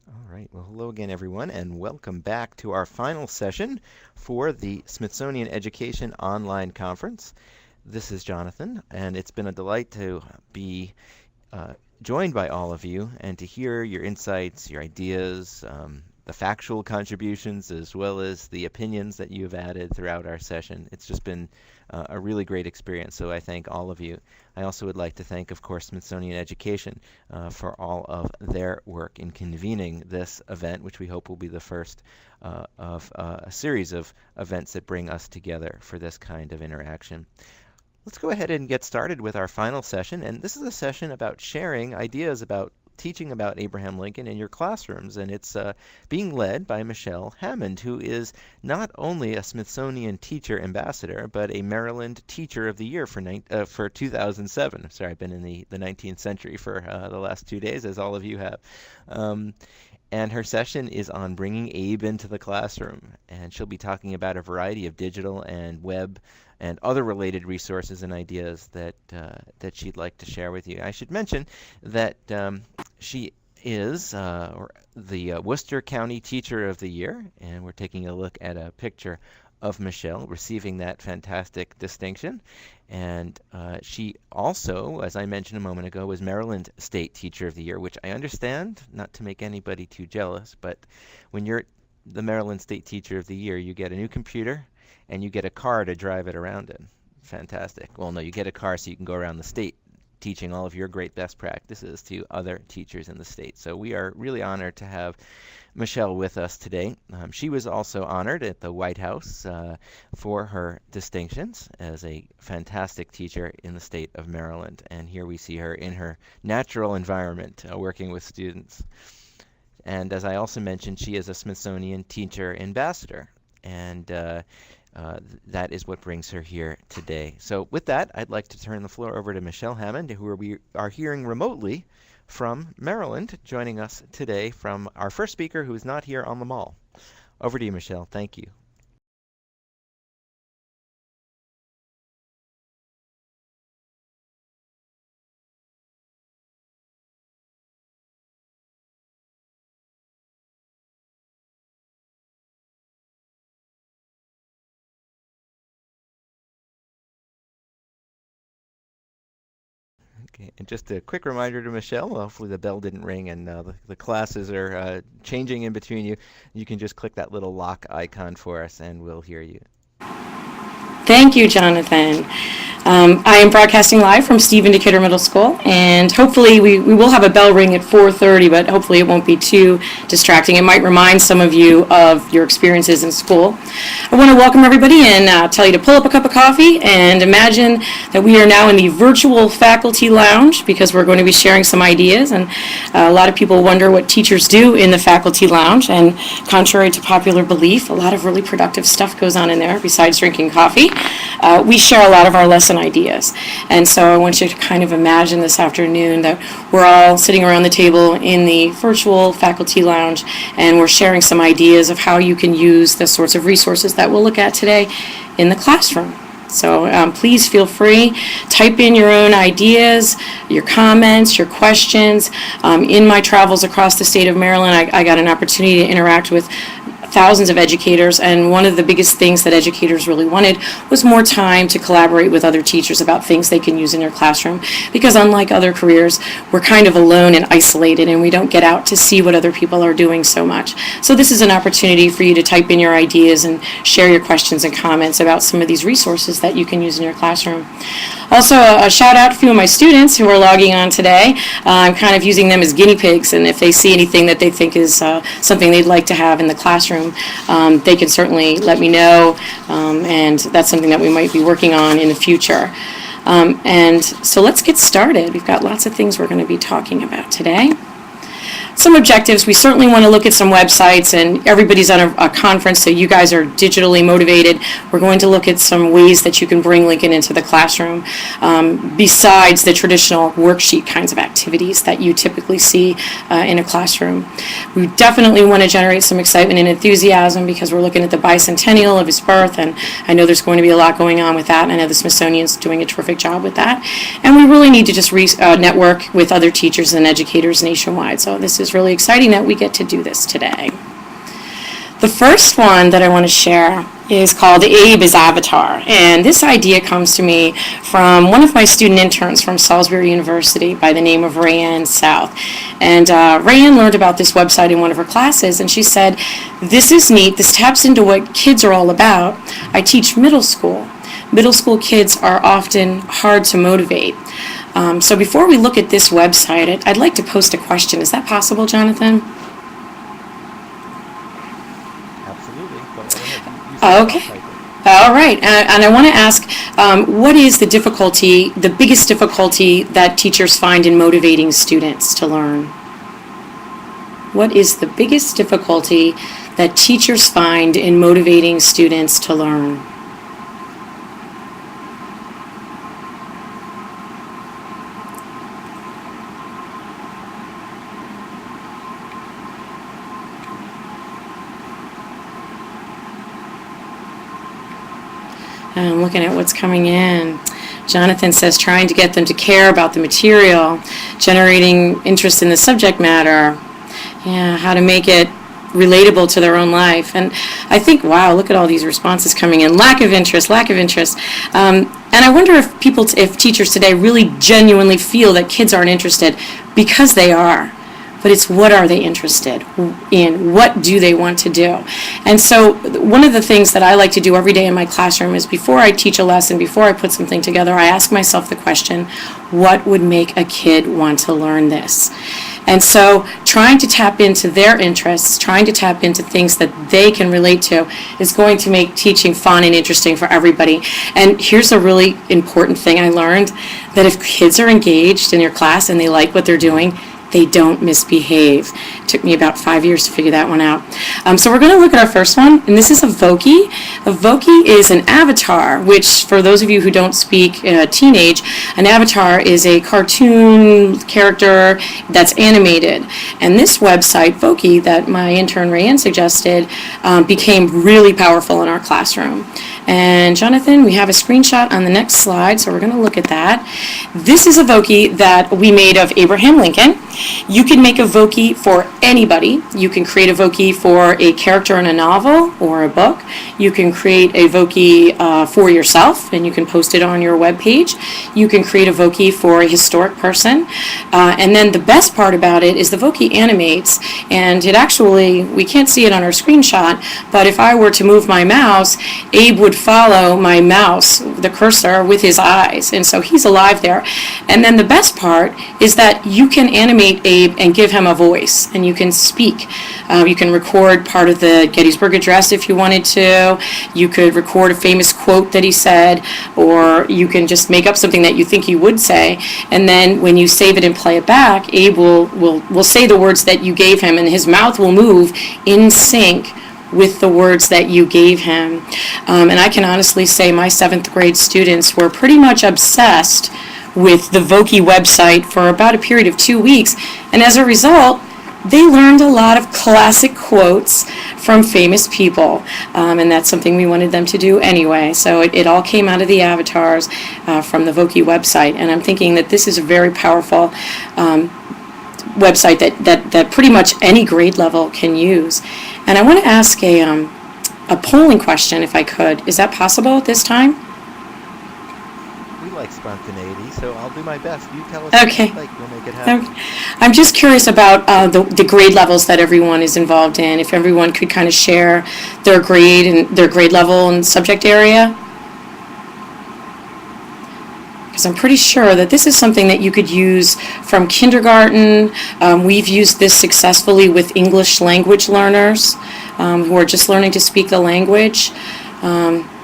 All right. Well, hello again, everyone, and welcome back to our final session for the Smithsonian Education Online Conference. This is Jonathan, and it's been a delight to be uh, joined by all of you and to hear your insights, your ideas, the factual contributions, as well as the opinions that you've added throughout our session. It's just been a really great experience, so I thank all of you. I also would like to thank, of course, Smithsonian Education for all of their work in convening this event, which we hope will be the first of a series of events that bring us together for this kind of interaction. Let's go ahead and get started with our final session, and this is a session about sharing ideas about teaching about Abraham Lincoln in your classrooms, and it's being led by Michelle Hammond, who is not only a Smithsonian Teacher Ambassador, but a Maryland Teacher of the Year for 2007. Sorry, I've been in the 19th century for the last 2 days, as all of you have. And her session is on bringing Abe into the classroom, and she'll be talking about a variety of digital and web and other related resources and ideas that she'd like to share with you. I should mention that she is the Worcester County Teacher of the Year, and we're taking a look at a picture of Michelle receiving that fantastic distinction. And she also, as I mentioned a moment ago, was Maryland State Teacher of the Year, which I understand, not to make anybody too jealous, but when you're the Maryland State Teacher of the Year, you get a new computer and you get a car to drive it around in. Fantastic. Well, no, you get a car so you can go around the state teaching all of your great best practices to other teachers in the state. So we are really honored to have Michelle with us today. She was also honored at the White House for her distinctions as a fantastic teacher in the state of Maryland. And here we see her in her natural environment working with students. And as I also mentioned, she is a Smithsonian Teacher Ambassador. And that is what brings her here today. So with that, I'd like to turn the floor over to Michelle Hammond, who we are hearing remotely from Maryland, joining us today from our first speaker, who is not here on the mall. Over to you, Michelle. Thank you. Okay, and just a quick reminder to Michelle, hopefully the bell didn't ring and the classes are changing in between you. You can just click that little lock icon for us and we'll hear you. Thank you, Jonathan. I am broadcasting live from Stephen Decatur Middle School, and hopefully we will have a bell ring at 4:30, but hopefully it won't be too distracting. It might remind some of you of your experiences in school. I want to welcome everybody and tell you to pull up a cup of coffee and imagine that we are now in the virtual faculty lounge because we're going to be sharing some ideas, and a lot of people wonder what teachers do in the faculty lounge, and contrary to popular belief, a lot of really productive stuff goes on in there besides drinking coffee. We share a lot of our lesson ideas. And so I want you to kind of imagine this afternoon that we're all sitting around the table in the virtual faculty lounge and we're sharing some ideas of how you can use the sorts of resources that we'll look at today in the classroom. So please feel free, type in your own ideas, your comments, your questions. In my travels across the state of Maryland, I got an opportunity to interact with thousands of educators, and one of the biggest things that educators really wanted was more time to collaborate with other teachers about things they can use in their classroom, because unlike other careers, we're kind of alone and isolated and we don't get out to see what other people are doing so much. So this is an opportunity for you to type in your ideas and share your questions and comments about some of these resources that you can use in your classroom. Also, a shout out to a few of my students who are logging on today. I'm kind of using them as guinea pigs, and if they see anything that they think is something they'd like to have in the classroom, they can certainly let me know, and that's something that we might be working on in the future. And so let's get started. We've got lots of things we're going to be talking about today. Some objectives, we certainly want to look at some websites, and everybody's on a conference, so you guys are digitally motivated. We're going to look at some ways that you can bring Lincoln into the classroom besides the traditional worksheet kinds of activities that you typically see in a classroom. We definitely want to generate some excitement and enthusiasm because we're looking at the bicentennial of his birth, and I know there's going to be a lot going on with that, and I know the Smithsonian's doing a terrific job with that. And we really need to just network with other teachers and educators nationwide, so this this is really exciting that we get to do this today. The first one that I want to share is called Biz Avatar, and this idea comes to me from one of my student interns from Salisbury University by the name of Rayanne South. And Rayanne learned about this website in one of her classes, and she said, "This is neat, this taps into what kids are all about. I teach middle school. Middle school kids are often hard to motivate." So before we look at this website, I'd like to post a question. Is that possible, Jonathan? Okay. All right. And I want to ask, what is the biggest difficulty that teachers find in motivating students to learn? What is the biggest difficulty that teachers find in motivating students to learn? I'm looking at what's coming in. Jonathan says trying to get them to care about the material, generating interest in the subject matter, how to make it relatable to their own life. And I think, wow, look at all these responses coming in. Lack of interest. And I wonder if teachers today really genuinely feel that kids aren't interested, because they are. But it's what are they interested in? What do they want to do? And so one of the things that I like to do every day in my classroom is before I teach a lesson, before I put something together, I ask myself the question, what would make a kid want to learn this? And so trying to tap into their interests, trying to tap into things that they can relate to is going to make teaching fun and interesting for everybody. And here's a really important thing I learned, that if kids are engaged in your class and they like what they're doing, they don't misbehave. It took me about 5 years to figure that one out. So we're going to look at our first one, and this is a Voki. A Voki is an avatar, which for those of you who don't speak teenage, an avatar is a cartoon character that's animated. And this website, Voki, that my intern Rayanne suggested, became really powerful in our classroom. And Jonathan, we have a screenshot on the next slide, so we're going to look at that. This is a Voki that we made of Abraham Lincoln. You can make a Voki for anybody. You can create a Voki for a character in a novel or a book. You can create a Voki for yourself, and you can post it on your webpage. You can create a Voki for a historic person. And then the best part about it is the Voki animates, and it actually, we can't see it on our screenshot, but if I were to move my mouse, Abe would follow my mouse, the cursor, with his eyes, and so he's alive there. And then the best part is that you can animate Abe and give him a voice, and you can speak. You can record part of the Gettysburg Address if you wanted to. You could record a famous quote that he said, or you can just make up something that you think he would say, and then when you save it and play it back, Abe will say the words that you gave him, and his mouth will move in sync with the words that you gave him. And I can honestly say my 7th grade students were pretty much obsessed with the Voki website for about a period of 2 weeks, and as a result, they learned a lot of classic quotes from famous people, and that's something we wanted them to do anyway. So it all came out of the avatars from the Voki website, and I'm thinking that this is a very powerful website that pretty much any grade level can use. And I want to ask a polling question, if I could. Is that possible at this time? We like spontaneity, so I'll do my best. You tell us Okay. what you like, we'll make it happen. Okay. I'm just curious about the grade levels that everyone is involved in. If everyone could kind of share their grade and their grade level and subject area. Because I'm pretty sure that this is something that you could use from kindergarten. We've used this successfully with English language learners who are just learning to speak the language.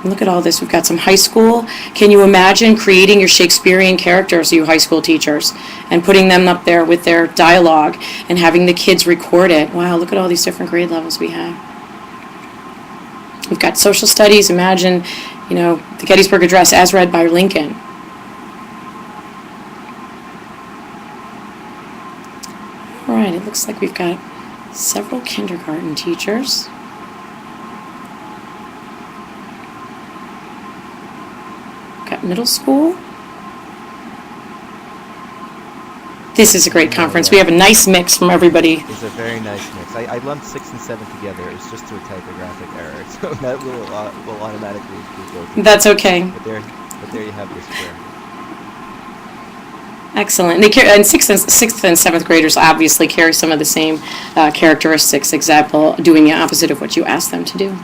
Look at all this. We've got some high school. Can you imagine creating your Shakespearean characters, you high school teachers, and putting them up there with their dialogue and having the kids record it? Wow, look at all these different grade levels we have. We've got social studies. Imagine, the Gettysburg Address as read by Lincoln. All right, it looks like we've got several kindergarten teachers. Got middle school. This is a great conference. We have a nice mix from everybody. It's a very nice mix. I lumped 6 and 7 together. It's just through a typographic error, so that will automatically include both. That's okay. But there you have this square. Excellent. And sixth and seventh graders obviously carry some of the same characteristics, example, doing the opposite of what you ask them to do.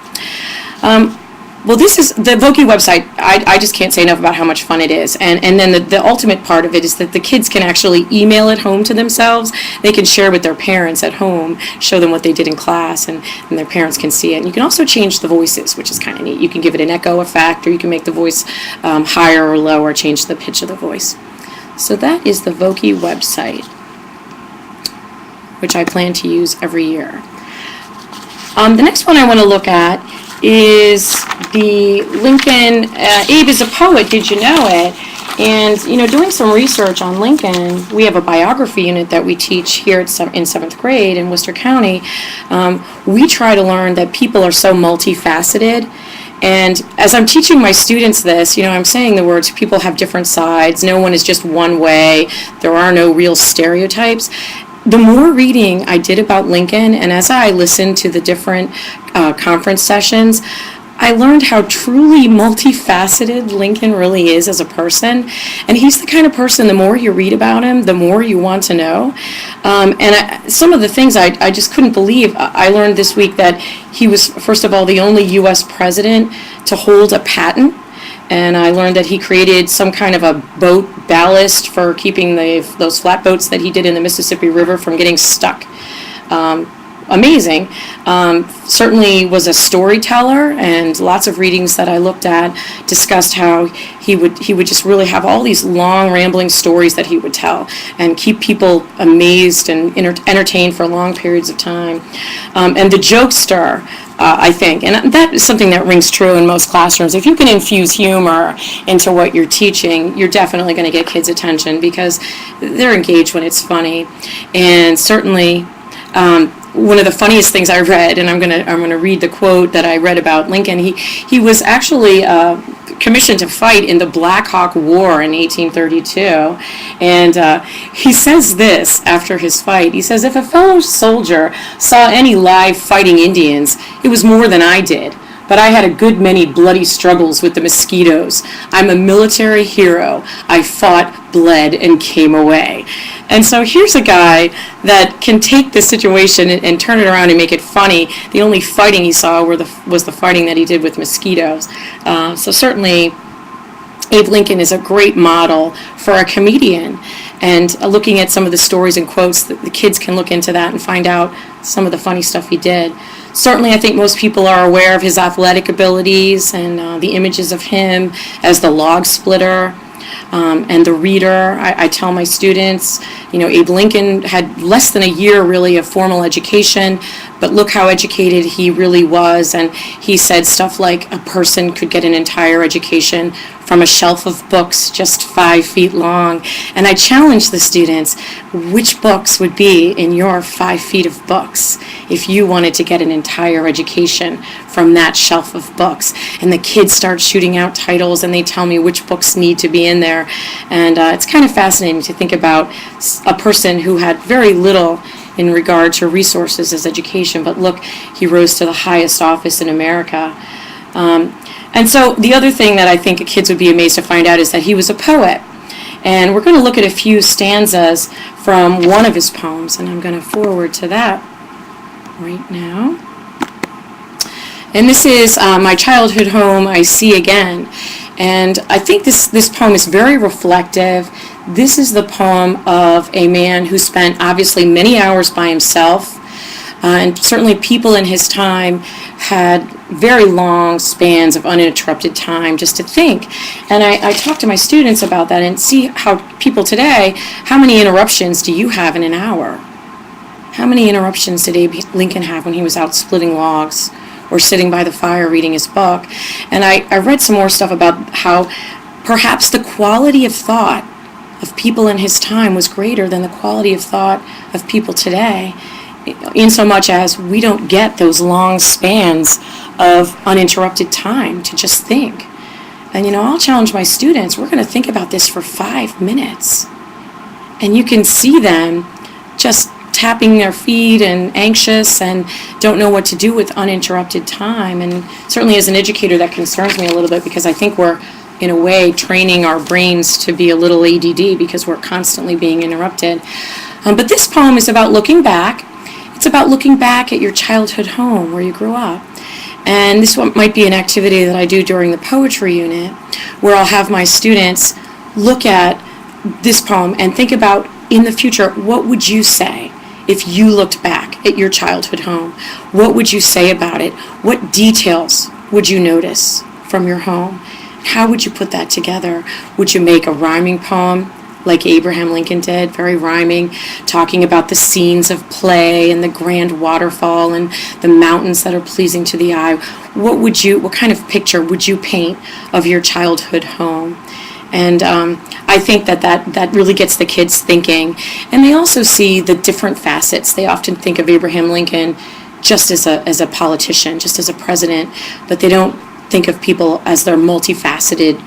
Well, this is the Voki website. I just can't say enough about how much fun it is. And then the ultimate part of it is that the kids can actually email it home to themselves. They can share with their parents at home, show them what they did in class, and their parents can see it. And you can also change the voices, which is kind of neat. You can give it an echo effect, or you can make the voice higher or lower, change the pitch of the voice. So that is the Voki website, which I plan to use every year. The next one I want to look at is the Lincoln, Abe is a poet, did you know it? And, doing some research on Lincoln, we have a biography unit that we teach here in 7th grade in Worcester County. We try to learn that people are so multifaceted. And as I'm teaching my students this, I'm saying the words, people have different sides, no one is just one way, there are no real stereotypes. The more reading I did about Lincoln, and as I listened to the different conference sessions, I learned how truly multifaceted Lincoln really is as a person. And he's the kind of person, the more you read about him, the more you want to know. Some of the things I just couldn't believe. I learned this week that he was, first of all, the only U.S. president to hold a patent. And I learned that he created some kind of a boat ballast for keeping those flatboats that he did in the Mississippi River from getting stuck. Amazing. Certainly was a storyteller, and lots of readings that I looked at discussed how he would just really have all these long rambling stories that he would tell and keep people amazed and entertained for long periods of time. And the jokester, I think, and that is something that rings true in most classrooms. If you can infuse humor into what you're teaching, you're definitely going to get kids' attention because they're engaged when it's funny. And certainly, one of the funniest things I read, and I'm gonna read the quote that I read about Lincoln. He was actually commissioned to fight in the Black Hawk War in 1832, and he says this after his fight. He says, "If a fellow soldier saw any live fighting Indians, it was more than I did. But I had a good many bloody struggles with the mosquitoes. I'm a military hero. I fought, bled, and came away." And so here's a guy that can take this situation and turn it around and make it funny. The only fighting he saw was the fighting that he did with mosquitoes. So certainly Abe Lincoln is a great model for a comedian. And looking at some of the stories and quotes, the kids can look into that and find out some of the funny stuff he did. Certainly, I think most people are aware of his athletic abilities and the images of him as the log splitter and the reader. I tell my students, Abe Lincoln had less than a year really of formal education, but look how educated he really was. And he said stuff like a person could get an entire education from a shelf of books just 5 feet long. And I challenge the students, which books would be in your 5 feet of books if you wanted to get an entire education from that shelf of books? And the kids start shooting out titles and they tell me which books need to be in there. And it's kind of fascinating to think about a person who had very little in regard to resources as education, but look, he rose to the highest office in America. And so the other thing that I think kids would be amazed to find out is that he was a poet. And we're going to look at a few stanzas from one of his poems, and I'm going to forward to that right now. And this is My Childhood Home I See Again. And I think this poem is very reflective. This is the poem of a man who spent obviously many hours by himself. And certainly people in his time had very long spans of uninterrupted time just to think. And I talk to my students about that and see how people today, how many interruptions do you have in an hour? How many interruptions did Abe Lincoln have when he was out splitting logs or sitting by the fire reading his book? And I read some more stuff about how perhaps the quality of thought of people in his time was greater than the quality of thought of people today, in so much as we don't get those long spans of uninterrupted time to just think. And I'll challenge my students, we're going to think about this for 5 minutes. and you can see them just tapping their feet and anxious and don't know what to do with uninterrupted time. And certainly as an educator, that concerns me a little bit, because I think we're, in a way, training our brains to be a little ADD because we're constantly being interrupted. But this poem is about looking back. It's about looking back at your childhood home where you grew up. And this one might be an activity that I do during the poetry unit, where I'll have my students look at this poem and think about, in the future, what would you say if you looked back at your childhood home? What would you say about it? What details would you notice from your home? How would you put that together? Would you make a rhyming poem like Abraham Lincoln did, very rhyming, talking about the scenes of play and the grand waterfall and the mountains that are pleasing to the eye? What kind of picture would you paint of your childhood home? And I think that really gets the kids thinking. And they also see the different facets. They often think of Abraham Lincoln just as a politician, just as a president, but they don't think of people as their multifaceted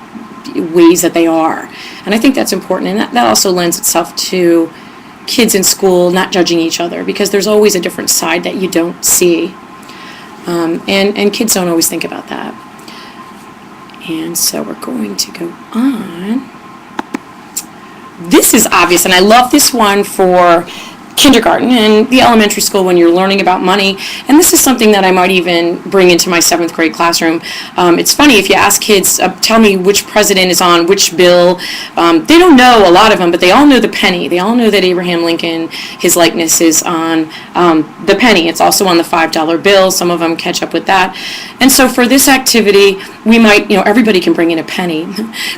ways that they are. And I think that's important. And that also lends itself to kids in school not judging each other, because there's always a different side that you don't see. And kids don't always think about that. And so we're going to go on. This is obvious, and I love this one for kindergarten and the elementary school when you're learning about money. And this is something that I might even bring into my 7th grade classroom. It's funny, if you ask kids, tell me which president is on which bill, they don't know a lot of them, but they all know the penny. They all know that Abraham Lincoln, his likeness is on the penny. It's also on the $5 bill. Some of them catch up with that. And so for this activity, we might, everybody can bring in a penny.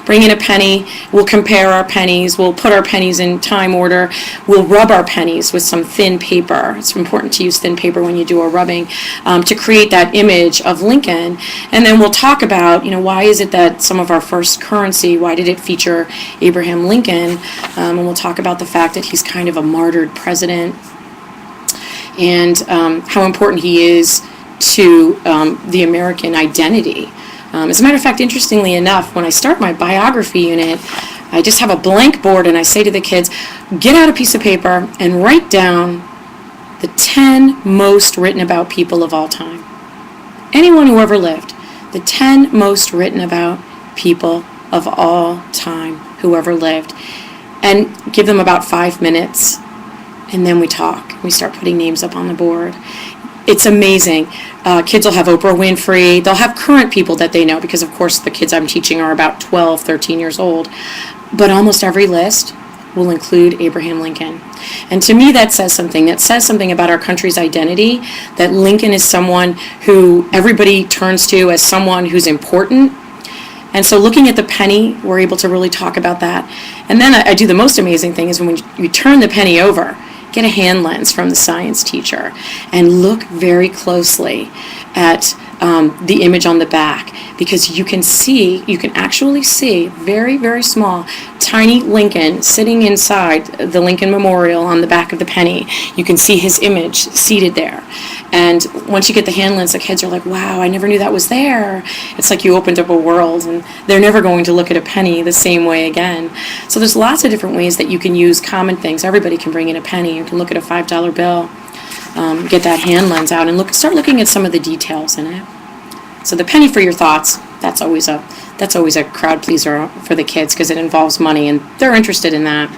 Bring in a penny. We'll compare our pennies. We'll put our pennies in time order. We'll rub our pennies with some thin paper. It's important to use thin paper when you do a rubbing to create that image of Lincoln. And then we'll talk about, why is it that some of our first currency, why did it feature Abraham Lincoln? And we'll talk about the fact that he's kind of a martyred president, and how important he is to the American identity. As a matter of fact, interestingly enough, when I start my biography unit, I just have a blank board and I say to the kids, get out a piece of paper and write down the 10 most written about people of all time. Anyone who ever lived. The 10 most written about people of all time who ever lived. And give them about 5 minutes, and then we talk. We start putting names up on the board. It's amazing. Kids will have Oprah Winfrey. They'll have current people that they know, because of course the kids I'm teaching are about 12, 13 years old. But almost every list will include Abraham Lincoln. And to me that says something. That says something about our country's identity, that Lincoln is someone who everybody turns to as someone who's important. And so looking at the penny, we're able to really talk about that. And then I do the most amazing thing is when you turn the penny over, get a hand lens from the science teacher and look very closely at the image on the back, because you can actually see very, very small, tiny Lincoln sitting inside the Lincoln Memorial on the back of the penny. You can see his image seated there. And once you get the hand lens, the kids are like, wow, I never knew that was there. It's like you opened up a world, and they're never going to look at a penny the same way again. So there's lots of different ways that you can use common things. Everybody can bring in a penny. You can look at a $5 bill, get that hand lens out, and start looking at some of the details in it. So the penny for your thoughts, that's always a crowd pleaser for the kids, because it involves money, and they're interested in that.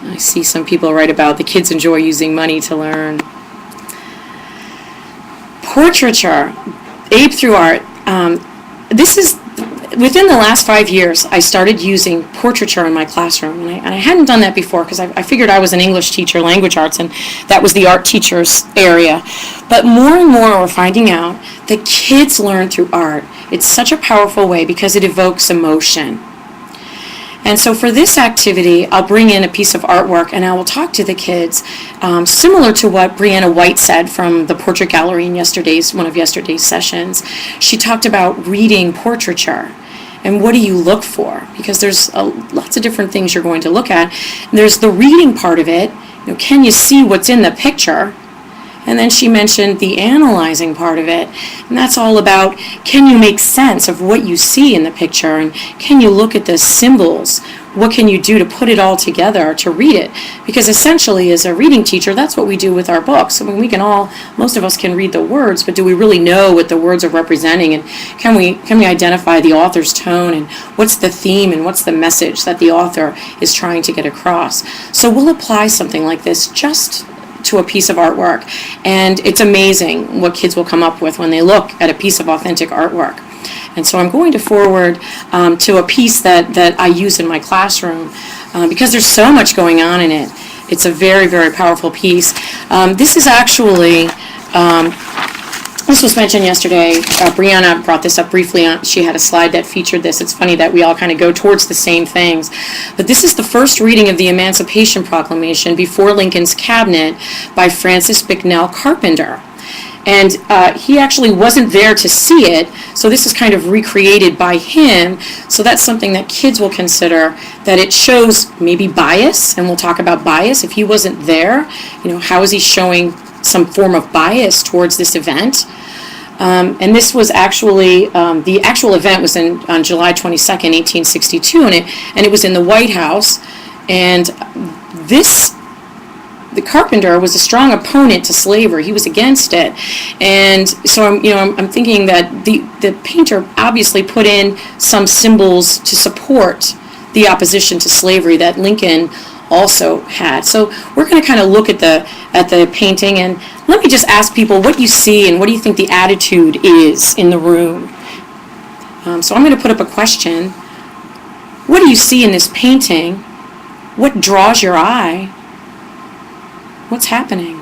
I see some people write about the kids enjoy using money to learn. Portraiture, Abe through art. This is within the last 5 years. I started using portraiture in my classroom, and I hadn't done that before, because I figured I was an English teacher, language arts, and that was the art teacher's area. But more and more we're finding out that kids learn through art. It's such a powerful way because it evokes emotion. And so for this activity, I'll bring in a piece of artwork and I will talk to the kids, similar to what Brianna White said from the Portrait Gallery in one of yesterday's sessions. She talked about reading portraiture. And what do you look for? Because there's lots of different things you're going to look at. There's the reading part of it. Can you see what's in the picture? And then she mentioned the analyzing part of it. And that's all about, can you make sense of what you see in the picture? And can you look at the symbols? What can you do to put it all together to read it? Because essentially, as a reading teacher, that's what we do with our books. I mean, most of us can read the words, but do we really know what the words are representing? And can we identify the author's tone and what's the theme and what's the message that the author is trying to get across? So we'll apply something like this just to a piece of artwork, and it's amazing what kids will come up with when they look at a piece of authentic artwork. And so I'm going to forward to a piece that I use in my classroom because there's so much going on in it. It's a very, very powerful piece. This is actually, this was mentioned yesterday. Brianna brought this up briefly. She had a slide that featured this. It's funny that we all kind of go towards the same things. But this is the first reading of the Emancipation Proclamation before Lincoln's cabinet by Francis Bicknell Carpenter. And he actually wasn't there to see it, so this is kind of recreated by him. So that's something that kids will consider, that it shows maybe bias, and we'll talk about bias. If he wasn't there, how is he showing some form of bias towards this event? And this was actually, the actual event was on July 22nd, 1862, and it was in the White House. And the Carpenter was a strong opponent to slavery. He was against it. And so I'm thinking that the painter obviously put in some symbols to support the opposition to slavery that Lincoln also had. So we're going to kind of look at the painting, and let me just ask people what you see and what do you think the attitude is in the room. So I'm going to put up a question. What do you see in this painting? What draws your eye? What's happening?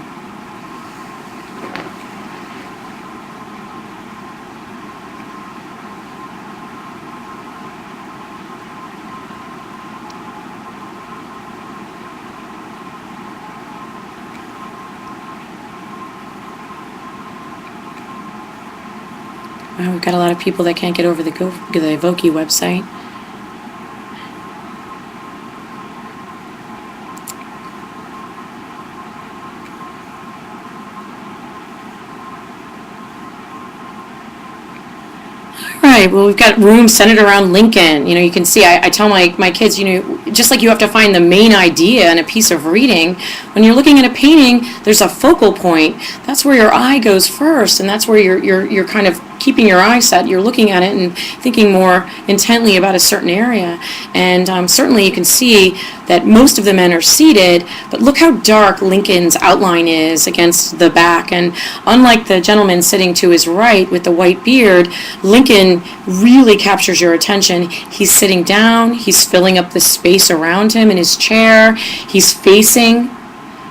Well, we've got a lot of people that can't get over the Evoke website. Right, well, we've got rooms centered around Lincoln. You can see, I tell my kids, just like you have to find the main idea in a piece of reading, when you're looking at a painting, there's a focal point. That's where your eye goes first, and that's where you're kind of keeping your eye set. You're looking at it and thinking more intently about a certain area. And certainly you can see that most of the men are seated, but look how dark Lincoln's outline is against the back. And unlike the gentleman sitting to his right with the white beard, Lincoln really captures your attention. He's sitting down, he's filling up the space around him in his chair, he's facing,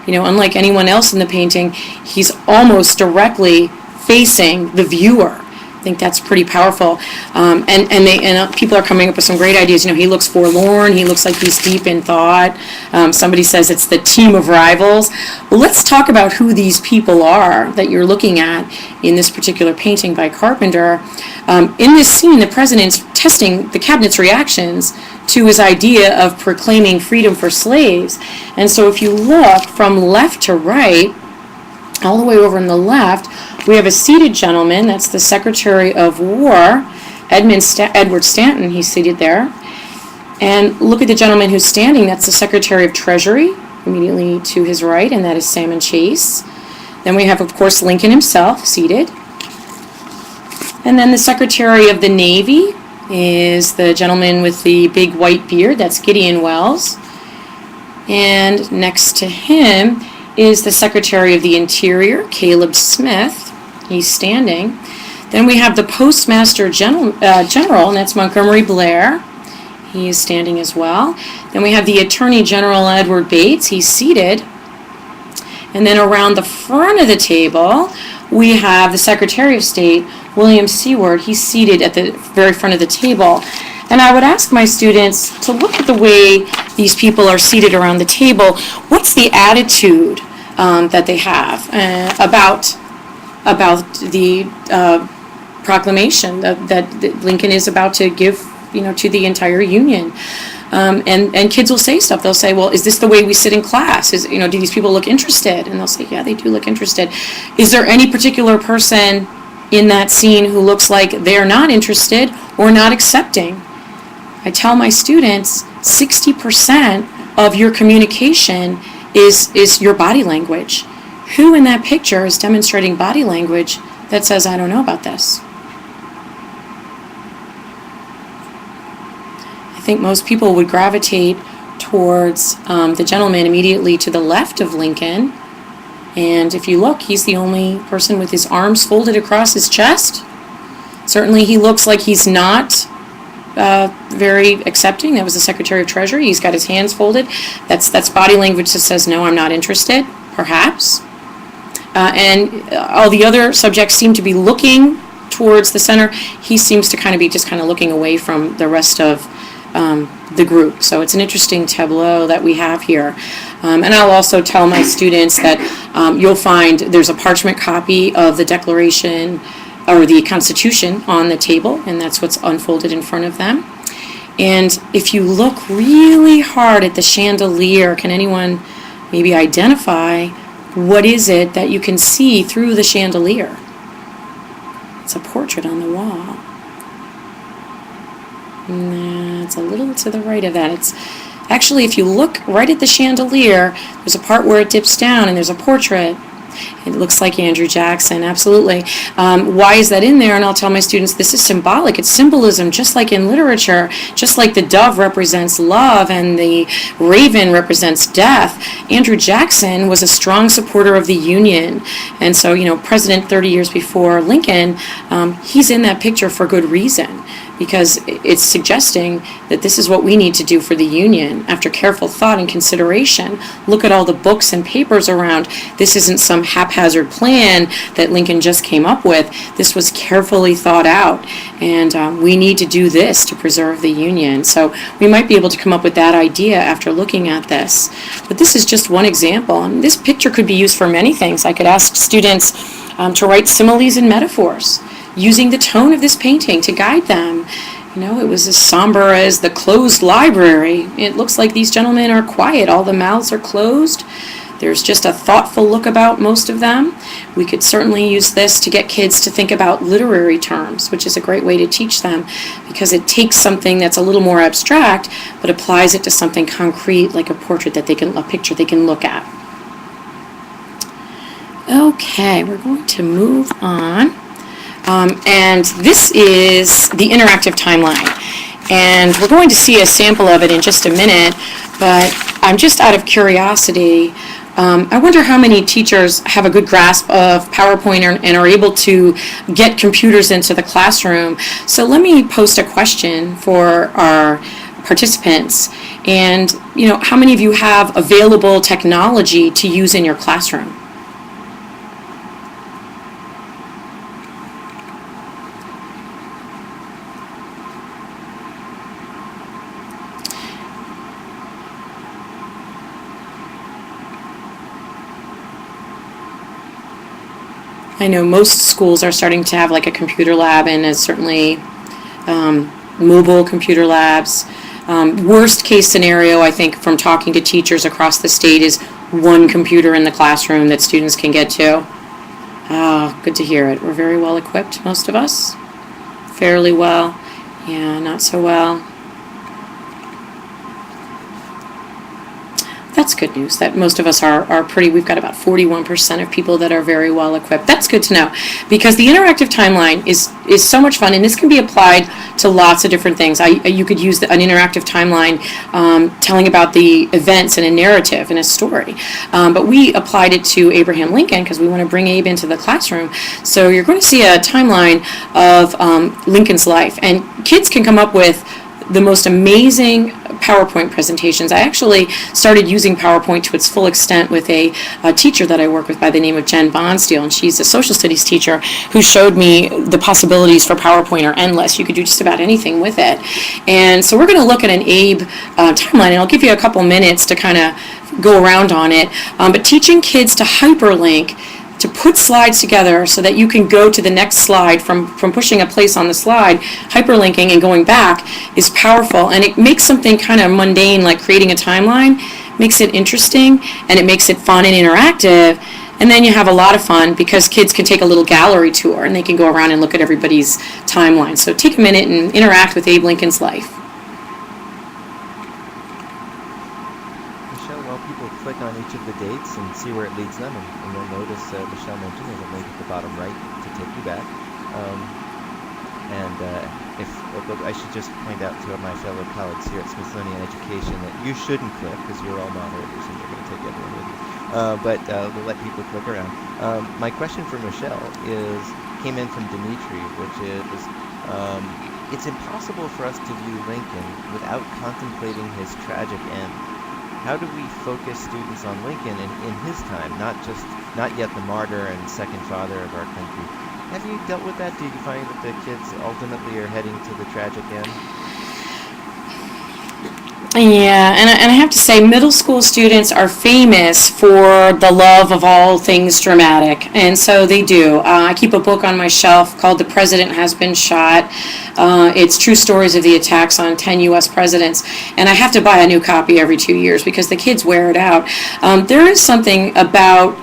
unlike anyone else in the painting, he's almost directly facing the viewer. I think that's pretty powerful. And people are coming up with some great ideas. He looks forlorn. He looks like he's deep in thought. Somebody says it's the team of rivals. Well, let's talk about who these people are that you're looking at in this particular painting by Carpenter. In this scene, the president's testing the cabinet's reactions to his idea of proclaiming freedom for slaves. And so if you look from left to right, all the way over on the left, we have a seated gentleman. That's the Secretary of War, Edward Stanton. He's seated there. And look at the gentleman who's standing. That's the Secretary of Treasury, immediately to his right, and that is Salmon Chase. Then we have, of course, Lincoln himself seated. And then the Secretary of the Navy is the gentleman with the big white beard. That's Gideon Welles. And next to him is the Secretary of the Interior, Caleb Smith. He's standing. Then we have the Postmaster General, and that's Montgomery Blair. He is standing as well. Then we have the Attorney General, Edward Bates. He's seated. And then around the front of the table, we have the Secretary of State, William Seward. He's seated at the very front of the table. And I would ask my students to look at the way these people are seated around the table. What's the attitude that they have about the proclamation that Lincoln is about to give, to the entire Union? And kids will say stuff. They'll say, well, is this the way we sit in class? Do these people look interested? And they'll say, yeah, they do look interested. Is there any particular person in that scene who looks like they're not interested or not accepting? I tell my students 60% of your communication is your body language. Who in that picture is demonstrating body language that says, I don't know about this? I think most people would gravitate towards the gentleman immediately to the left of Lincoln. And if you look, he's the only person with his arms folded across his chest. Certainly he looks like he's not very accepting. That was the Secretary of Treasury. He's got his hands folded. That's body language that says, no, I'm not interested, perhaps. And all the other subjects seem to be looking towards the center. He seems to kind of be just kind of looking away from the rest of the group. So it's an interesting tableau that we have here. And I'll also tell my students that you'll find there's a parchment copy of the Declaration or the Constitution on the table, and that's what's unfolded in front of them. And if you look really hard at the chandelier, can anyone maybe identify what is it that you can see through the chandelier? It's a portrait on the wall. Nah, it's a little to the right of that. It's actually, if you look right at the chandelier, there's a part where it dips down and there's a portrait. It looks like Andrew Jackson, absolutely. Why is that in there? And I'll tell my students this is symbolic. It's symbolism, just like in literature, just like the dove represents love and the raven represents death. Andrew Jackson was a strong supporter of the Union. And so, President 30 years before Lincoln, he's in that picture for good reason, because it's suggesting that this is what we need to do for the Union. After careful thought and consideration, look at all the books and papers around. This isn't some haphazard plan that Lincoln just came up with. This was carefully thought out, and we need to do this to preserve the Union. So we might be able to come up with that idea after looking at this. But this is just one example, and this picture could be used for many things. I could ask students to write similes and metaphors, using the tone of this painting to guide them. It was as somber as the closed library. It looks like these gentlemen are quiet. All the mouths are closed. There's just a thoughtful look about most of them. We could certainly use this to get kids to think about literary terms, which is a great way to teach them, because it takes something that's a little more abstract, but applies it to something concrete, like a portrait a picture they can look at. Okay, we're going to move on. And this is the interactive timeline. And we're going to see a sample of it in just a minute, but I'm just out of curiosity. I wonder how many teachers have a good grasp of PowerPoint and are able to get computers into the classroom. So let me post a question for our participants. And, how many of you have available technology to use in your classroom? I know most schools are starting to have like a computer lab, and certainly mobile computer labs. Worst case scenario, I think, from talking to teachers across the state, is one computer in the classroom that students can get to. Good to hear it. We're very well equipped, most of us. Fairly well. Yeah, not so well. That's good news, that most of us are pretty, we've got about 41% of people that are very well equipped. That's good to know, because the interactive timeline is so much fun, and this can be applied to lots of different things. You could use an interactive timeline telling about the events in a narrative, in a story. But we applied it to Abraham Lincoln because we want to bring Abe into the classroom. So you're going to see a timeline of Lincoln's life, and kids can come up with the most amazing PowerPoint presentations. I actually started using PowerPoint to its full extent with a teacher that I work with by the name of Jen Bonsteel, and she's a social studies teacher who showed me the possibilities for PowerPoint are endless. You could do just about anything with it. And so we're going to look at an Abe timeline, and I'll give you a couple minutes to kind of go around on it. But teaching kids to hyperlink to put slides together so that you can go to the next slide from pushing a place on the slide, hyperlinking and going back is powerful. And it makes something kind of mundane like creating a timeline, makes it interesting, and it makes it fun and interactive. And then you have a lot of fun because kids can take a little gallery tour and they can go around and look at everybody's timeline. So take a minute and interact with Abe Lincoln's life. Michelle, while people click on each of the dates and see where it leads them, and you'll notice Michelle mentioned there's a link at the bottom right to take you back. I should just point out to my fellow colleagues here at Smithsonian Education that you shouldn't click because you're all moderators and you're going to take everyone with you. But we'll let people click around. My question for Michelle came in from Dimitri, which is, it's impossible for us to view Lincoln without contemplating his tragic end. How do we focus students on Lincoln in his time, not yet the martyr and second father of our country? Have you dealt with that? Do you find that the kids ultimately are heading to the tragic end? Yeah, and I have to say, middle school students are famous for the love of all things dramatic, and so they do. I keep a book on my shelf called The President Has Been Shot. It's true stories of the attacks on 10 U.S. presidents, and I have to buy a new copy every 2 years because the kids wear it out. There is something about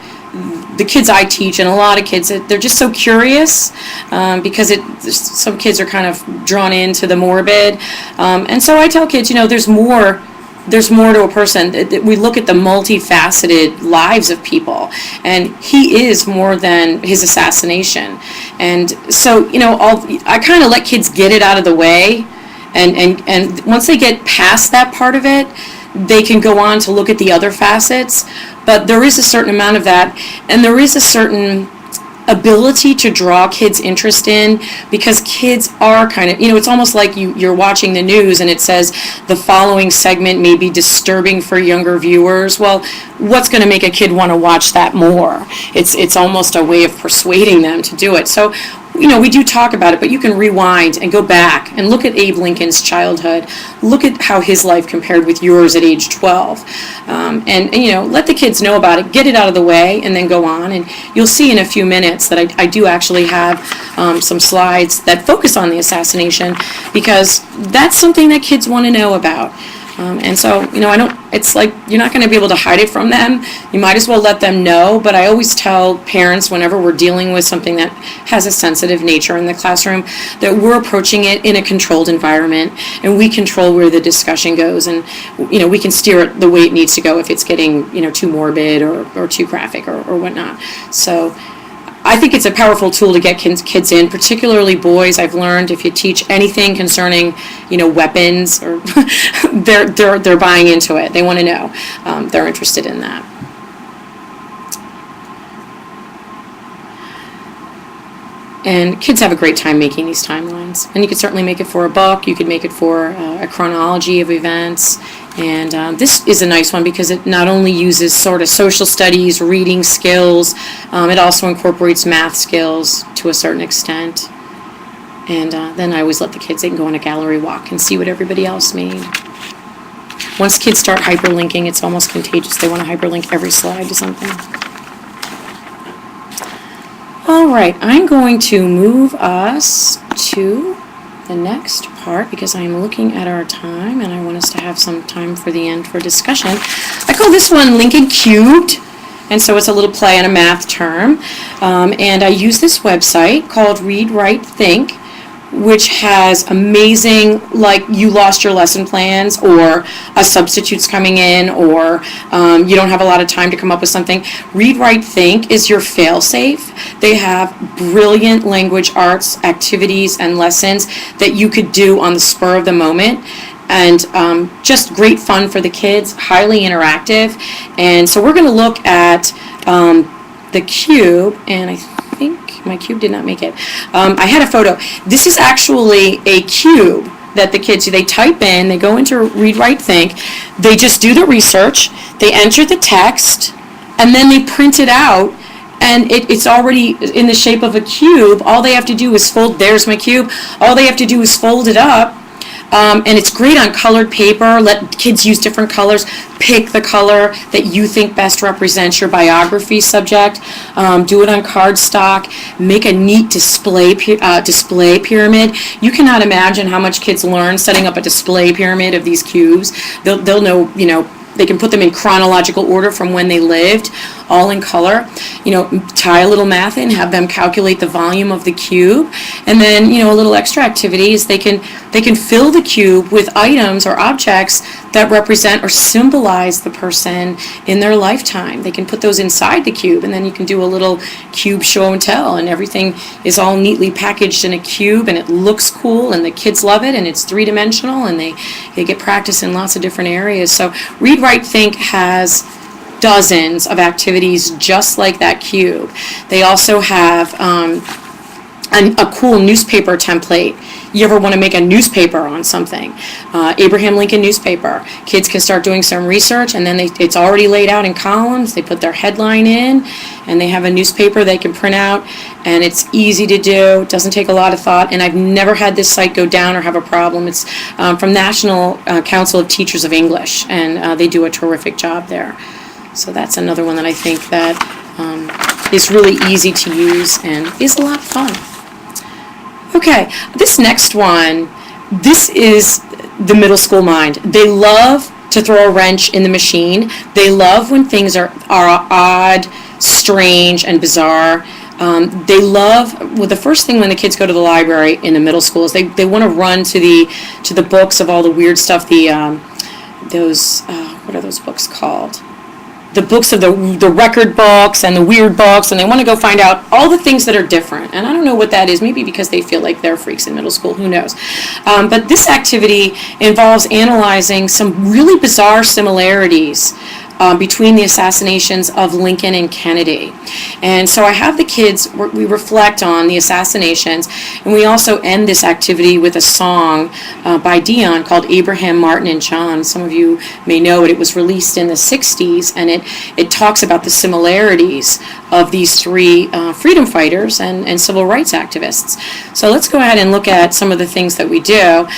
the kids I teach, and a lot of kids, they're just so curious because some kids are kind of drawn into the morbid. And so I tell kids, there's more to a person. We look at the multifaceted lives of people, and he is more than his assassination. And so, I kind of let kids get it out of the way, and once they get past that part of it, they can go on to look at the other facets. But there is a certain amount of that, and there is a certain ability to draw kids' interest in, because kids are kind of, it's almost like you're watching the news and it says the following segment may be disturbing for younger viewers. Well, what's going to make a kid want to watch that more? It's almost a way of persuading them to do it. So, we do talk about it, but you can rewind and go back and look at Abe Lincoln's childhood. Look at how his life compared with yours at age 12. And let the kids know about it, get it out of the way, and then go on. And you'll see in a few minutes that I do actually have some slides that focus on the assassination, because that's something that kids want to know about. And so, it's like you're not going to be able to hide it from them. You might as well let them know. But I always tell parents, whenever we're dealing with something that has a sensitive nature in the classroom, that we're approaching it in a controlled environment, and we control where the discussion goes, and we can steer it the way it needs to go if it's getting too morbid or too graphic or whatnot. So I think it's a powerful tool to get kids in, particularly boys. I've learned if you teach anything concerning, weapons, or they're buying into it. They want to know. They're interested in that. And kids have a great time making these timelines. And you could certainly make it for a book. You could make it for a chronology of events. And this is a nice one because it not only uses sort of social studies, reading skills, it also incorporates math skills to a certain extent. And then I always let the kids, they can go on a gallery walk and see what everybody else made. Once kids start hyperlinking, it's almost contagious. They want to hyperlink every slide to something. All right, I'm going to move us to the next part because I'm looking at our time and I want us to have some time for the end for discussion. I call this one Lincoln Cubed, and so it's a little play on a math term. And I use this website called ReadWriteThink, which has amazing, like, you lost your lesson plans, or a substitute's coming in, or you don't have a lot of time to come up with something. ReadWriteThink is your fail-safe. They have brilliant language arts activities and lessons that you could do on the spur of the moment, and just great fun for the kids, highly interactive. And so we're going to look at the cube, and I think my cube did not make it. I had a photo. This is actually a cube that the kids, they type in, they go into ReadWriteThink, they just do the research, they enter the text, and then they print it out, and it's already in the shape of a cube. All they have to do is fold, there's my cube, all they have to do is fold it up, And it's great on colored paper. Let kids use different colors. Pick the color that you think best represents your biography subject. Do it on cardstock. Make a neat display pyramid. You cannot imagine how much kids learn setting up a display pyramid of these cubes. They'll know, they can put them in chronological order from when they lived, all in color. Tie a little math in, have them calculate the volume of the cube, and then a little extra activity is they can fill the cube with items or objects that represent or symbolize the person in their lifetime. They can put those inside the cube, and then you can do a little cube show and tell, and everything is all neatly packaged in a cube, and it looks cool, and the kids love it, and it's three-dimensional, and they get practice in lots of different areas. So ReadWriteThink has dozens of activities just like that cube. They also have a cool newspaper template. You ever want to make a newspaper on something? Abraham Lincoln newspaper. Kids can start doing some research, and then it's already laid out in columns. They put their headline in, and they have a newspaper they can print out, and it's easy to do. It doesn't take a lot of thought, and I've never had this site go down or have a problem. It's from National Council of Teachers of English, and they do a terrific job there. So that's another one that I think that is really easy to use and is a lot of fun. Okay, this next one, this is the middle school mind. They love to throw a wrench in the machine. They love when things are odd, strange, and bizarre. They love, the first thing when the kids go to the library in the middle school is they want to run to the books of all the weird stuff, what are those books called? The books of the record books and the weird books, and they want to go find out all the things that are different. And I don't know what that is, maybe because they feel like they're freaks in middle school, who knows. But this activity involves analyzing some really bizarre similarities between the assassinations of Lincoln and Kennedy. And so I have the kids, we reflect on the assassinations, and we also end this activity with a song by Dion called Abraham, Martin, and John. Some of you may know it. It was released in the 60s, and it talks about the similarities of these three freedom fighters and civil rights activists. So let's go ahead and look at some of the things that we do.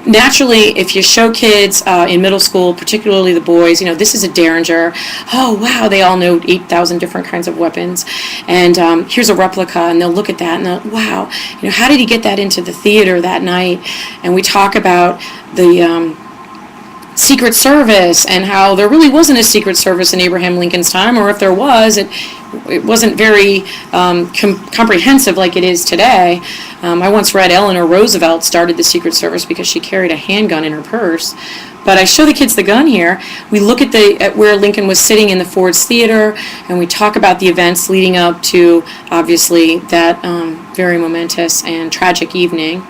Naturally, if you show kids in middle school, particularly the boys, this is a Derringer. Oh, wow, they all know 8,000 different kinds of weapons. And here's a replica, and they'll look at that, and they'll, wow, how did he get that into the theater that night? And we talk about the Secret Service and how there really wasn't a Secret Service in Abraham Lincoln's time, or if there was, it wasn't very comprehensive like it is today. I once read Eleanor Roosevelt started the Secret Service because she carried a handgun in her purse. But I show the kids the gun here. We look at where Lincoln was sitting in the Ford's Theater, and we talk about the events leading up to, obviously, that very momentous and tragic evening.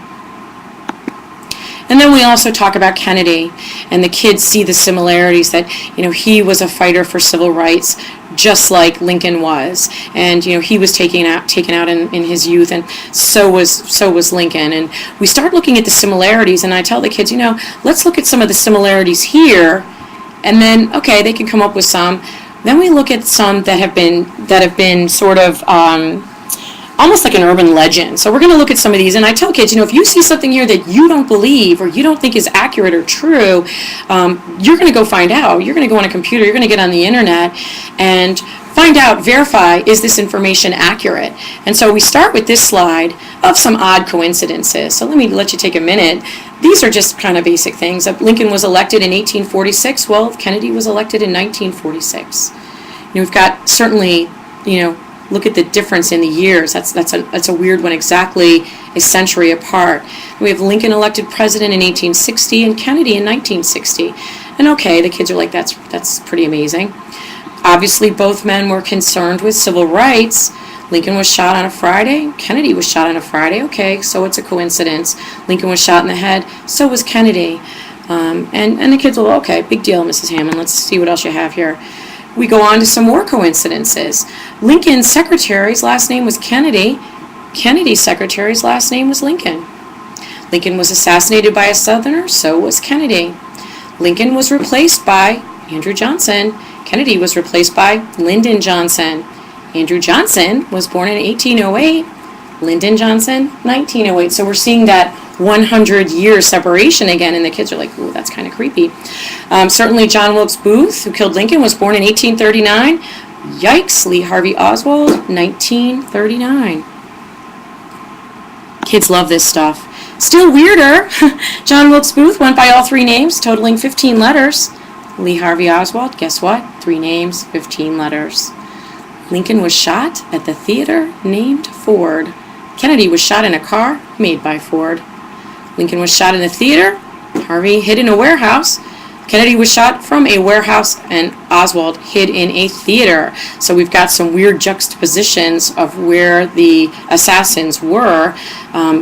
And then we also talk about Kennedy, and the kids see the similarities that, he was a fighter for civil rights, just like Lincoln was. And, he was taken out in his youth, and so was Lincoln. And we start looking at the similarities, and I tell the kids, let's look at some of the similarities here, and then, okay, they can come up with some. Then we look at some that have been sort of almost like an urban legend. So we're going to look at some of these, and I tell kids, if you see something here that you don't believe or you don't think is accurate or true, you're going to go find out. You're going to go on a computer, you're going to get on the internet and find out, verify, is this information accurate? And so we start with this slide of some odd coincidences. So let me let you take a minute. These are just kind of basic things. Lincoln was elected in 1846. Well, Kennedy was elected in 1946. We've got certainly, look at the difference in the years. That's a weird one, exactly a century apart. We have Lincoln elected president in 1860 and Kennedy in 1960. And okay, the kids are like, that's pretty amazing. Obviously, both men were concerned with civil rights. Lincoln was shot on a Friday. Kennedy was shot on a Friday. Okay, so it's a coincidence. Lincoln was shot in the head. So was Kennedy. And the kids will, okay, big deal, Mrs. Hammond. Let's see what else you have here. We go on to some more coincidences. Lincoln's secretary's last name was Kennedy. Kennedy's secretary's last name was Lincoln. Lincoln was assassinated by a Southerner, so was Kennedy. Lincoln was replaced by Andrew Johnson. Kennedy was replaced by Lyndon Johnson. Andrew Johnson was born in 1808. Lyndon Johnson, 1908. So we're seeing that 100 years separation again, and the kids are like, ooh, that's kind of creepy. Certainly John Wilkes Booth, who killed Lincoln, was born in 1839. Yikes. Lee Harvey Oswald, 1939. Kids love this stuff. Still weirder, John Wilkes Booth went by all 3 names, totaling 15 letters. Lee Harvey Oswald, guess what? 3 names, 15 letters. Lincoln was shot at the theater named Ford. Kennedy was shot in a car made by Ford. Lincoln was shot in a theater. Harvey hid in a warehouse. Kennedy was shot from a warehouse, and Oswald hid in a theater. So we've got some weird juxtapositions of where the assassins were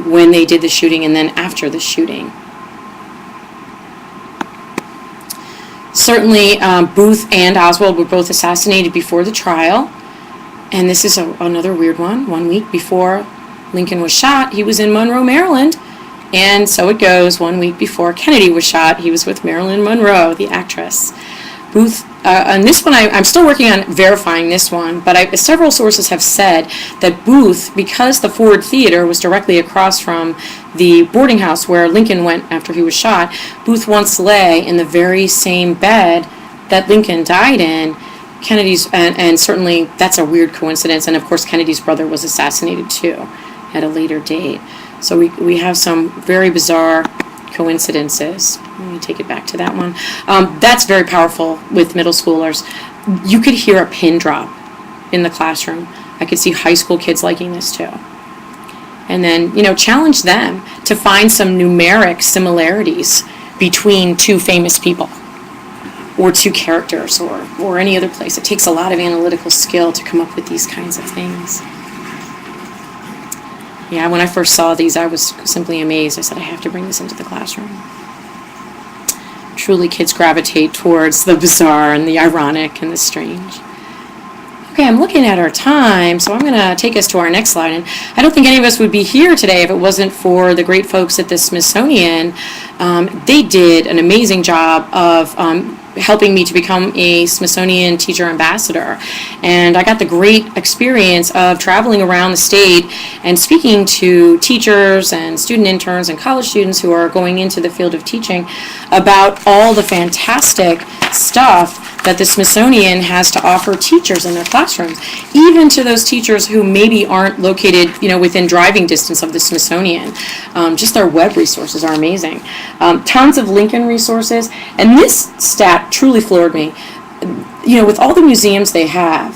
when they did the shooting and then after the shooting. Certainly, Booth and Oswald were both assassinated before the trial. And this is another weird one. 1 week before Lincoln was shot, he was in Monroe, Maryland. And so it goes, 1 week before Kennedy was shot, he was with Marilyn Monroe, the actress. Booth, and this one, I'm still working on verifying this one, but several sources have said that Booth, because the Ford Theater was directly across from the boarding house where Lincoln went after he was shot, Booth once lay in the very same bed that Lincoln died in. Kennedy's, and certainly that's a weird coincidence, and of course Kennedy's brother was assassinated too at a later date. So we have some very bizarre coincidences. Let me take it back to that one. That's very powerful with middle schoolers. You could hear a pin drop in the classroom. I could see high school kids liking this too. And then, challenge them to find some numeric similarities between 2 famous people or 2 characters or any other place. It takes a lot of analytical skill to come up with these kinds of things. Yeah, when I first saw these, I was simply amazed. I said, I have to bring this into the classroom. Truly, kids gravitate towards the bizarre and the ironic and the strange. Okay, I'm looking at our time, so I'm going to take us to our next slide. And I don't think any of us would be here today if it wasn't for the great folks at the Smithsonian. They did an amazing job of helping me to become a Smithsonian teacher ambassador. And I got the great experience of traveling around the state and speaking to teachers and student interns and college students who are going into the field of teaching about all the fantastic stuff that the Smithsonian has to offer teachers in their classrooms, even to those teachers who maybe aren't located, within driving distance of the Smithsonian. Just their web resources are amazing. Tons of Lincoln resources, and this stat truly floored me. With all the museums they have,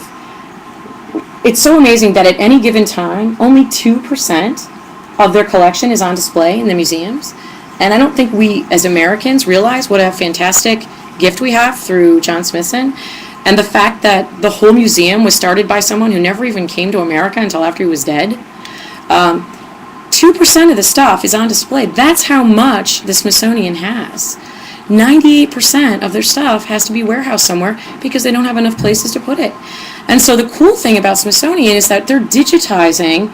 it's so amazing that at any given time, only 2% of their collection is on display in the museums. And I don't think we as Americans realize what a fantastic gift we have through John Smithson, and the fact that the whole museum was started by someone who never even came to America until after he was dead. 2% of the stuff is on display. That's how much the Smithsonian has. 98% of their stuff has to be warehoused somewhere because they don't have enough places to put it. And so the cool thing about Smithsonian is that they're digitizing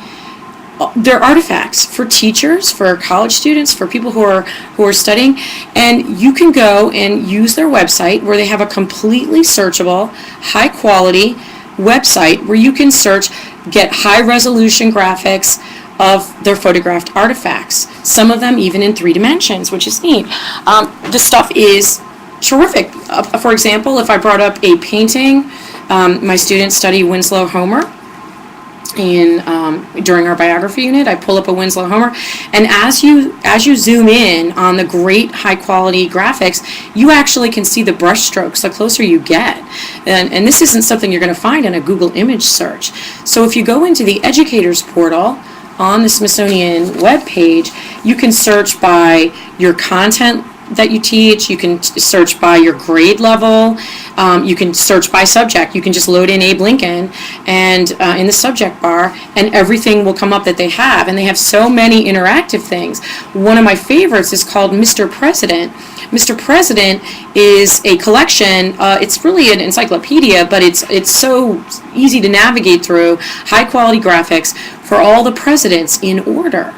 their artifacts for teachers, for college students, for people who are studying, and you can go and use their website where they have a completely searchable, high quality website where you can search, get high resolution graphics of their photographed artifacts, some of them even in 3 dimensions, which is neat. The stuff is terrific. For example, if I brought up a painting, my students study Winslow Homer, during our biography unit, I pull up a Winslow Homer, and as you zoom in on the great high quality graphics, you actually can see the brush strokes the closer you get. And this isn't something you're going to find in a Google image search. So if you go into the educators portal on the Smithsonian webpage, you can search by your content that you teach, you can search by your grade level, you can search by subject. You can just load in Abe Lincoln and in the subject bar, and everything will come up that they have. And they have so many interactive things. One of my favorites is called Mr. President. Mr. President is a collection, it's really an encyclopedia, but it's so easy to navigate through, high quality graphics for all the presidents in order.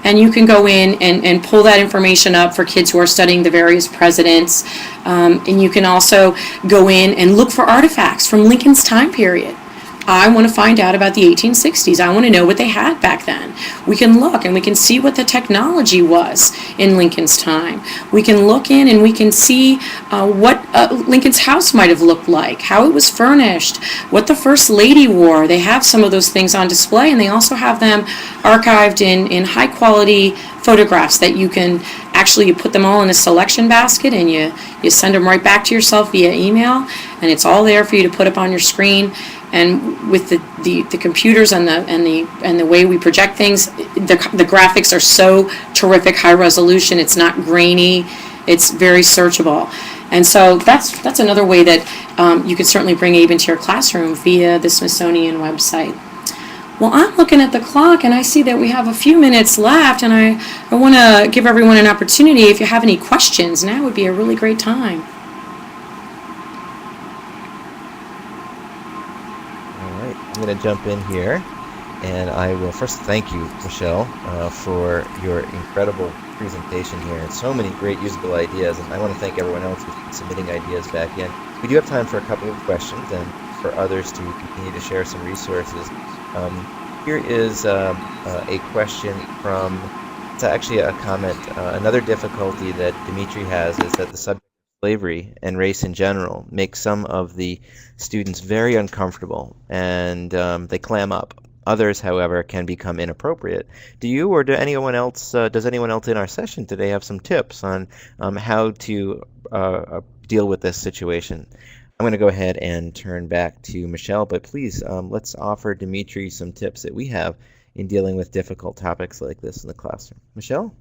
And you can go in and pull that information up for kids who are studying the various presidents. And you can also go in and look for artifacts from Lincoln's time period. I want to find out about the 1860s. I want to know what they had back then. We can look and we can see what the technology was in Lincoln's time. We can look in and we can see what Lincoln's house might have looked like, how it was furnished, what the First Lady wore. They have some of those things on display, and they also have them archived in high quality photographs that you can actually, you put them all in a selection basket and you send them right back to yourself via email, and it's all there for you to put up on your screen. And with the computers and the way we project things, the graphics are so terrific, high resolution. It's not grainy. It's very searchable. And so that's another way that you could certainly bring Abe into your classroom via the Smithsonian website. Well, I'm looking at the clock and I see that we have a few minutes left, and I want to give everyone an opportunity. If you have any questions, now would be a really great time. I'm going to jump in here, and I will first thank you, Michelle, for your incredible presentation here, and so many great usable ideas. And I want to thank everyone else who's been submitting ideas back in. We do have time for a couple of questions and for others to continue to share some resources. Here is a question from, it's actually a comment. Another difficulty that Dimitri has is that the subject of slavery and race in general makes some of the students very uncomfortable, and they clam up. Others, however, can become inappropriate. Do you or does anyone else in our session today have some tips on how to deal with this situation? I'm going to go ahead and turn back to Michelle, but please let's offer Dimitri some tips that we have in dealing with difficult topics like this in the classroom. Michelle?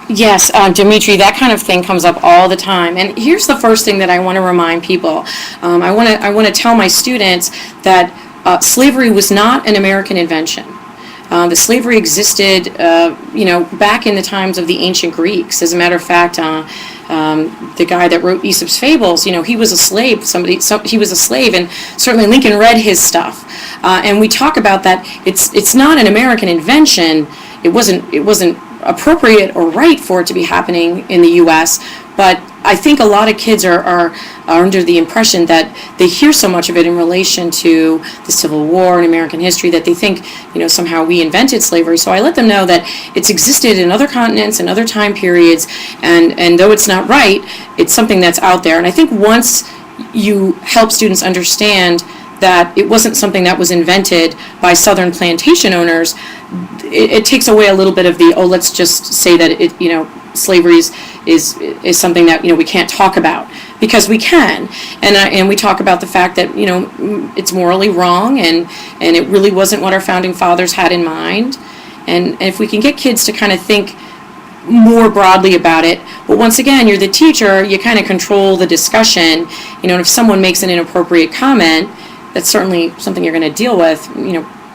Yes, Dimitri, that kind of thing comes up all the time. And here's the first thing that I want to remind people. I want to tell my students that slavery was not an American invention. The slavery existed, back in the times of the ancient Greeks. As a matter of fact, the guy that wrote Aesop's Fables, he was a slave. He was a slave, and certainly Lincoln read his stuff. And we talk about that. It's not an American invention. It wasn't appropriate or right for it to be happening in the U.S., but I think a lot of kids are under the impression that they hear so much of it in relation to the Civil War and American history that they think, somehow we invented slavery. So I let them know that it's existed in other continents and other time periods, and though it's not right, it's something that's out there. And I think once you help students understand that it wasn't something that was invented by Southern plantation owners, it takes away a little bit of the, let's just say that slavery is something that we can't talk about, because we can, and we talk about the fact that it's morally wrong, and it really wasn't what our founding fathers had in mind, and if we can get kids to kind of think more broadly about it. But once again, you're the teacher, you kind of control the discussion, and if someone makes an inappropriate comment, that's certainly something you're going to deal with,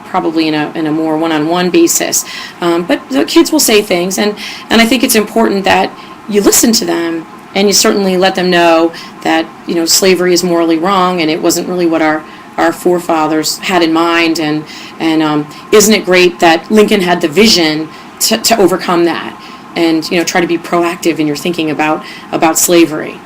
probably in a more one-on-one basis. But the kids will say things, and I think it's important that you listen to them, and you certainly let them know that slavery is morally wrong, and it wasn't really what our forefathers had in mind, and isn't it great that Lincoln had the vision to overcome that, and try to be proactive in your thinking about slavery.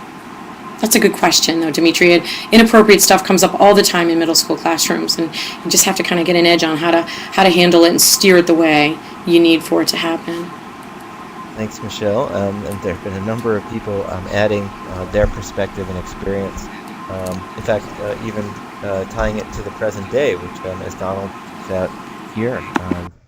That's a good question, though, Dimitri. And inappropriate stuff comes up all the time in middle school classrooms, and you just have to kind of get an edge on how to handle it and steer it the way you need for it to happen. Thanks, Michelle. And there have been a number of people adding their perspective and experience. In fact, even tying it to the present day, which, as Donald points out here,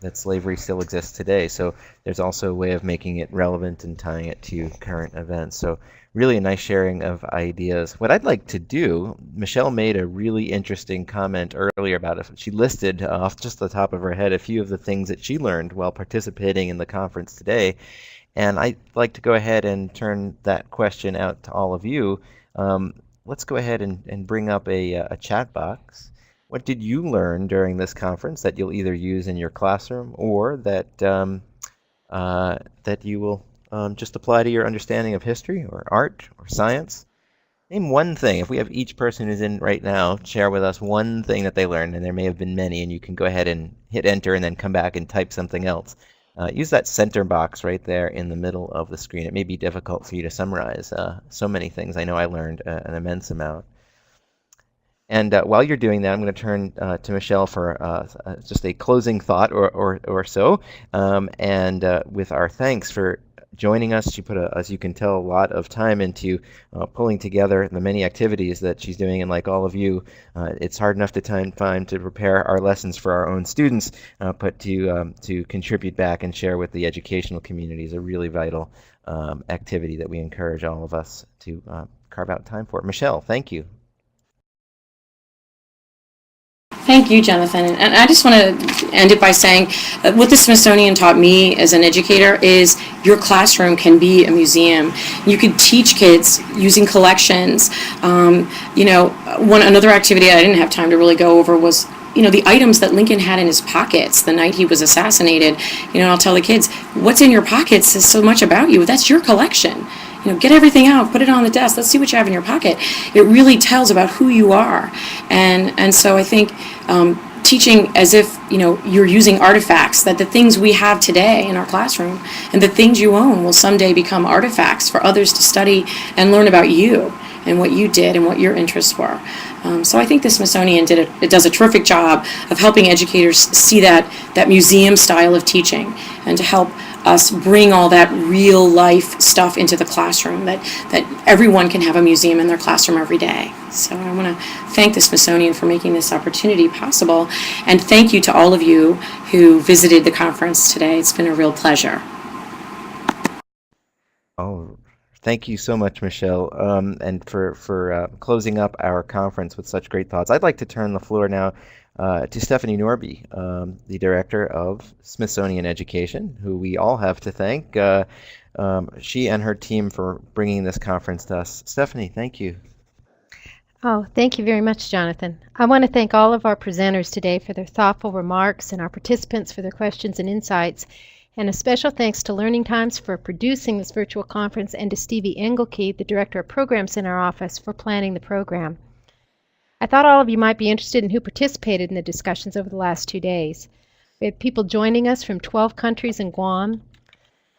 that slavery still exists today. So there's also a way of making it relevant and tying it to current events. So really a nice sharing of ideas. What I'd like to do, Michelle made a really interesting comment earlier about it. She listed off just the top of her head a few of the things that she learned while participating in the conference today. And I'd like to go ahead and turn that question out to all of you. Let's go ahead and bring up a chat box. What did you learn during this conference that you'll either use in your classroom or that you will just apply to your understanding of history or art or science? Name one thing. If we have each person who's in right now share with us one thing that they learned, and there may have been many, and you can go ahead and hit enter and then come back and type something else. Use that center box right there in the middle of the screen. It may be difficult for you to summarize so many things. I know I learned an immense amount. And while you're doing that, I'm going to turn to Michelle for just a closing thought or so. And with our thanks for joining us. She put, as you can tell, a lot of time into pulling together the many activities that she's doing. And like all of you, it's hard enough to find to prepare our lessons for our own students, but to contribute back and share with the educational community is a really vital activity that we encourage all of us to carve out time for. Michelle, thank you. Thank you, Jonathan. And I just want to end it by saying what the Smithsonian taught me as an educator is your classroom can be a museum. You could teach kids using collections. Another activity I didn't have time to really go over was the items that Lincoln had in his pockets the night he was assassinated. I'll tell the kids, what's in your pockets says so much about you. That's your collection. Get everything out, put it on the desk. Let's see what you have in your pocket. It really tells about who you are. And so I think teaching as if, you're using artifacts, that the things we have today in our classroom and the things you own will someday become artifacts for others to study and learn about you and what you did and what your interests were. So I think the Smithsonian does a terrific job of helping educators see that museum style of teaching and to help us bring all that real life stuff into the classroom, that everyone can have a museum in their classroom every day. So I want to thank the Smithsonian for making this opportunity possible, and thank you to all of you who visited the conference today. It's been a real pleasure. Oh, thank you so much, Michelle, and for closing up our conference with such great thoughts. I'd like to turn the floor now to Stephanie Norby, the Director of Smithsonian Education, who we all have to thank. She and her team for bringing this conference to us. Stephanie, thank you. Oh, thank you very much, Jonathan. I want to thank all of our presenters today for their thoughtful remarks and our participants for their questions and insights. And a special thanks to Learning Times for producing this virtual conference, and to Stevie Engelke, the Director of Programs in our office, for planning the program. I thought all of you might be interested in who participated in the discussions over the last 2 days. We had people joining us from 12 countries and Guam,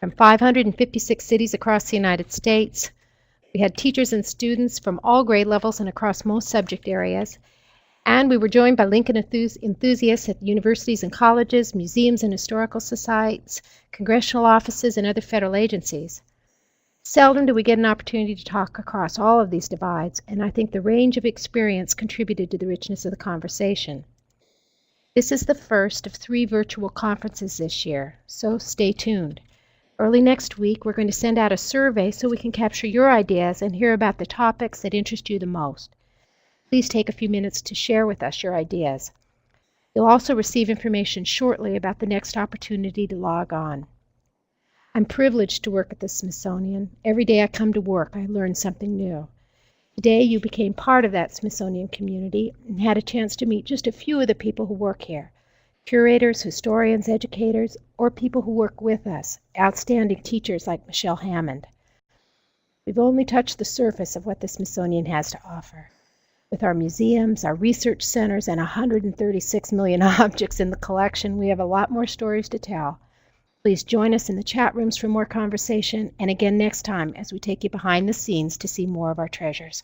from 556 cities across the United States. We had teachers and students from all grade levels and across most subject areas. And we were joined by Lincoln enthusiasts at universities and colleges, museums and historical societies, congressional offices, and other federal agencies. Seldom do we get an opportunity to talk across all of these divides, and I think the range of experience contributed to the richness of the conversation. This is the first of 3 virtual conferences this year, so stay tuned. Early next week, we're going to send out a survey so we can capture your ideas and hear about the topics that interest you the most. Please take a few minutes to share with us your ideas. You'll also receive information shortly about the next opportunity to log on. I'm privileged to work at the Smithsonian. Every day I come to work, I learn something new. Today you became part of that Smithsonian community and had a chance to meet just a few of the people who work here. Curators, historians, educators, or people who work with us, outstanding teachers like Michelle Hammond. We've only touched the surface of what the Smithsonian has to offer. With our museums, our research centers, and 136 million objects in the collection, we have a lot more stories to tell. Please join us in the chat rooms for more conversation, and again next time as we take you behind the scenes to see more of our treasures.